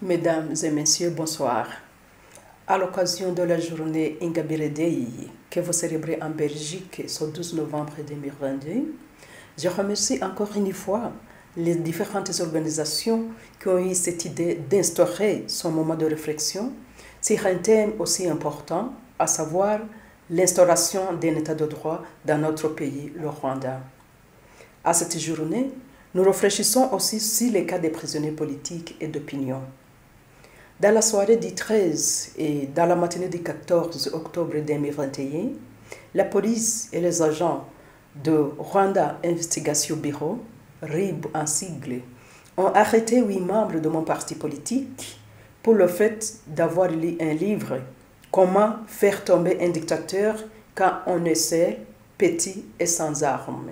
Mesdames et messieurs, bonsoir. À l'occasion de la journée Ingabire Day que vous célébrez en Belgique ce 12 novembre 2022, je remercie encore une fois les différentes organisations qui ont eu cette idée d'instaurer ce moment de réflexion sur un thème aussi important, à savoir l'instauration d'un état de droit dans notre pays, le Rwanda. À cette journée, nous réfléchissons aussi sur les cas des prisonniers politiques et d'opinion. Dans la soirée du 13 et dans la matinée du 14 octobre 2021, la police et les agents de Rwanda Investigation Bureau, RIB en sigle, ont arrêté 8 membres de mon parti politique pour le fait d'avoir lu un livre « Comment faire tomber un dictateur quand on est seul, petit et sans armes ».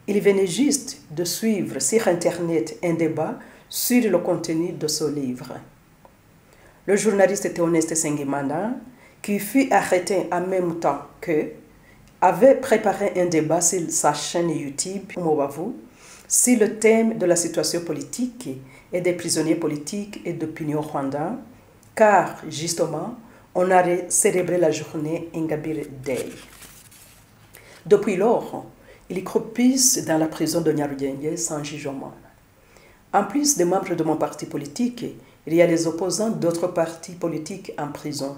Il venait juste de suivre sur Internet un débat sur le contenu de ce livre. Le journaliste Théoneste Sengimana, qui fut arrêté en même temps qu'eux, avait préparé un débat sur sa chaîne YouTube Mobavu sur le thème de la situation politique et des prisonniers politiques et d'opinion rwandais, car justement, on a célébré la journée Ingabire Day. Depuis lors, ils croupissent dans la prison de Nyarugenge sans jugement. En plus des membres de mon parti politique, il y a les opposants d'autres partis politiques en prison.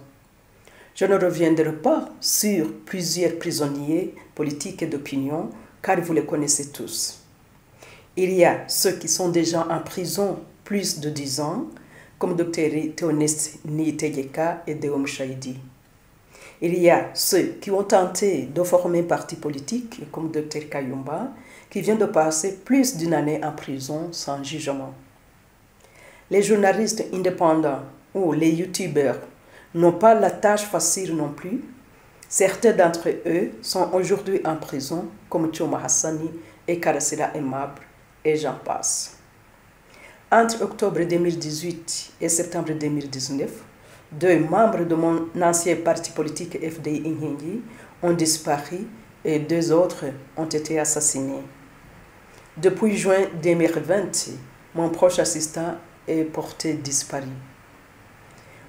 Je ne reviendrai pas sur plusieurs prisonniers politiques et d'opinion, car vous les connaissez tous. Il y a ceux qui sont déjà en prison plus de 10 ans, comme Dr Théoneste Niyitegeka et Deom Shaidi. Il y a ceux qui ont tenté de former un parti politique, comme Dr Kayumba, qui vient de passer plus d'une année en prison sans jugement. Les journalistes indépendants ou les youtubeurs n'ont pas la tâche facile non plus. Certains d'entre eux sont aujourd'hui en prison, comme Choma Hassani et Karasira Aimable, et j'en passe. Entre octobre 2018 et septembre 2019, 2 membres de mon ancien parti politique FDI Inhingi ont disparu et 2 autres ont été assassinés. Depuis juin 2020, mon proche assistant est porté disparu.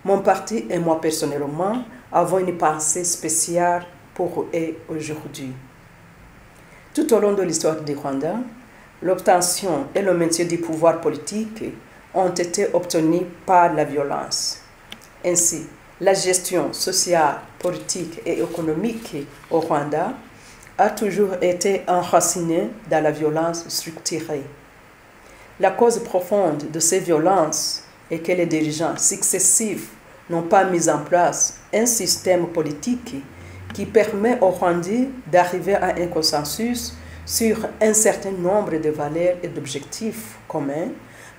Mon parti et moi personnellement avons une pensée spéciale pour eux aujourd'hui. Tout au long de l'histoire du Rwanda, l'obtention et le maintien du pouvoir politique ont été obtenus par la violence. Ainsi, la gestion sociale, politique et économique au Rwanda a toujours été enracinée dans la violence structurée. La cause profonde de ces violences est que les dirigeants successifs n'ont pas mis en place un système politique qui permet aux Rwandais d'arriver à un consensus sur un certain nombre de valeurs et d'objectifs communs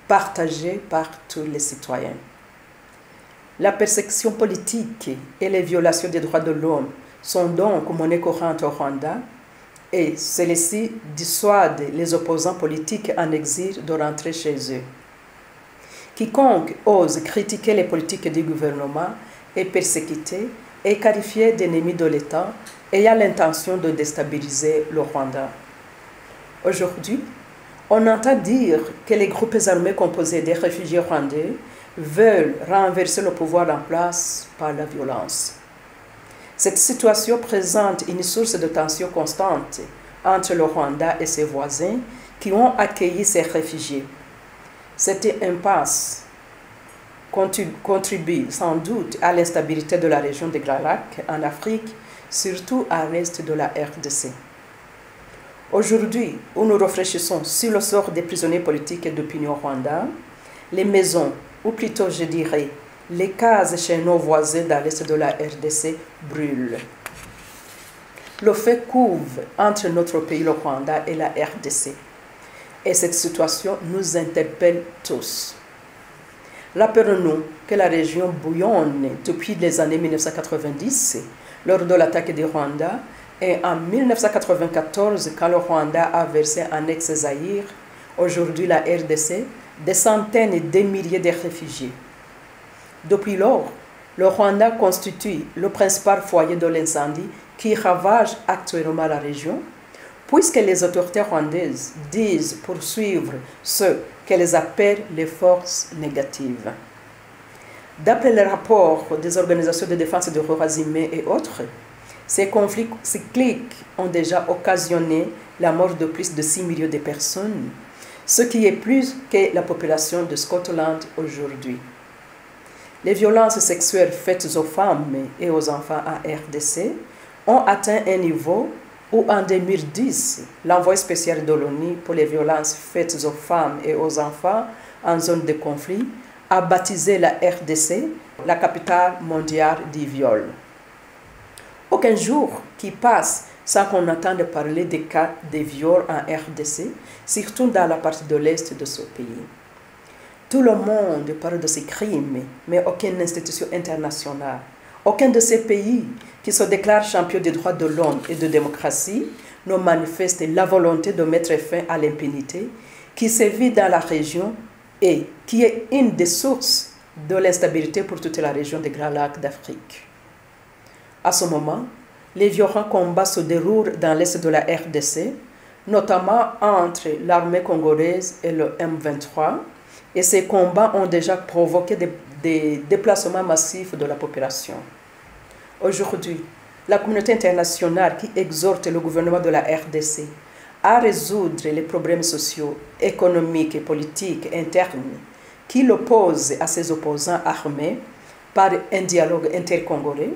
partagés par tous les citoyens. La persécution politique et les violations des droits de l'homme sont donc monnaie courante au Rwanda et celles-ci dissuadent les opposants politiques en exil de rentrer chez eux. Quiconque ose critiquer les politiques du gouvernement est persécuté et qualifié d'ennemi de l'État ayant l'intention de déstabiliser le Rwanda. Aujourd'hui, on entend dire que les groupes armés composés des réfugiés rwandais veulent renverser le pouvoir en place par la violence. Cette situation présente une source de tension constante entre le Rwanda et ses voisins qui ont accueilli ces réfugiés. Cette impasse contribue sans doute à l'instabilité de la région des Grands Lacs en Afrique, surtout à l'est de la RDC. Aujourd'hui, où nous réfléchissons sur le sort des prisonniers politiques et d'opinion rwandais, les maisons, ou plutôt je dirais, les cases chez nos voisins dans l'est de la RDC brûlent. Le feu couve entre notre pays, le Rwanda, et la RDC. Et cette situation nous interpelle tous. Rappelons-nous que la région bouillonne depuis les années 1990, lors de l'attaque du Rwanda, et en 1994, quand le Rwanda a versé en ex-Zaïre, aujourd'hui la RDC, des centaines de milliers de réfugiés. Depuis lors, le Rwanda constitue le principal foyer de l'incendie qui ravage actuellement la région, puisque les autorités rwandaises disent poursuivre ceux qu'elles appellent les forces négatives. D'après les rapports des organisations de défense des droits humains et autres, ces conflits cycliques ont déjà occasionné la mort de plus de 6 millions de personnes, ce qui est plus que la population de Scotland aujourd'hui. Les violences sexuelles faites aux femmes et aux enfants en RDC ont atteint un niveau où en 2010, l'envoyé spécial de l'ONU pour les violences faites aux femmes et aux enfants en zone de conflit a baptisé la RDC la capitale mondiale du viol. Aucun jour qui passe sans qu'on entende parler des cas de viol en RDC, surtout dans la partie de l'Est de ce pays. Tout le monde parle de ces crimes, mais aucune institution internationale, aucun de ces pays qui se déclarent champions des droits de l'homme et de démocratie ne manifeste la volonté de mettre fin à l'impunité qui sévit dans la région et qui est une des sources de l'instabilité pour toute la région des Grands Lacs d'Afrique. À ce moment, les violents combats se déroulent dans l'est de la RDC, notamment entre l'armée congolaise et le M23, et ces combats ont déjà provoqué des déplacements massifs de la population. Aujourd'hui, la communauté internationale qui exhorte le gouvernement de la RDC à résoudre les problèmes sociaux, économiques et politiques internes qui l'opposent à ses opposants armés par un dialogue intercongolais,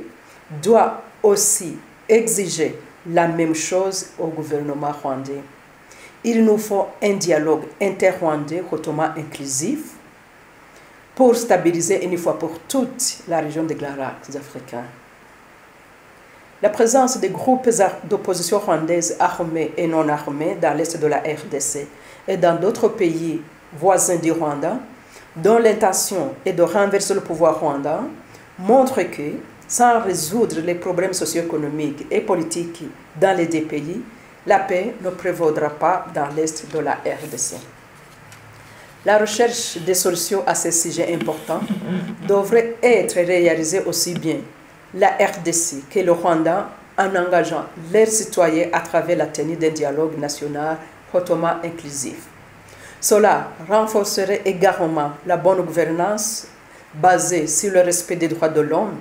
doit aussi exiger la même chose au gouvernement rwandais. Il nous faut un dialogue inter-rwandais hautement inclusif pour stabiliser une fois pour toutes la région des Grands Lacs africains. La présence des groupes d'opposition rwandaises armés et non armés dans l'est de la RDC et dans d'autres pays voisins du Rwanda, dont l'intention est de renverser le pouvoir rwandais, montre que, sans résoudre les problèmes socio-économiques et politiques dans les deux pays, la paix ne prévaudra pas dans l'est de la RDC. La recherche des solutions à ces sujets importants devrait être réalisée aussi bien la RDC que le Rwanda en engageant leurs citoyens à travers la tenue d'un dialogue national hautement inclusif. Cela renforcerait également la bonne gouvernance basée sur le respect des droits de l'homme,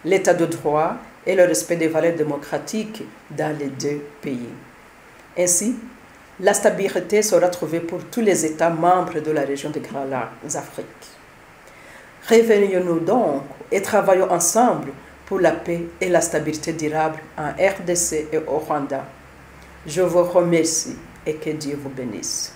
l'état de droit et le respect des valeurs démocratiques dans les deux pays. Ainsi, la stabilité sera trouvée pour tous les États membres de la région des Grands Lacs d'Afrique. Réveillons-nous donc et travaillons ensemble pour la paix et la stabilité durable en RDC et au Rwanda. Je vous remercie et que Dieu vous bénisse.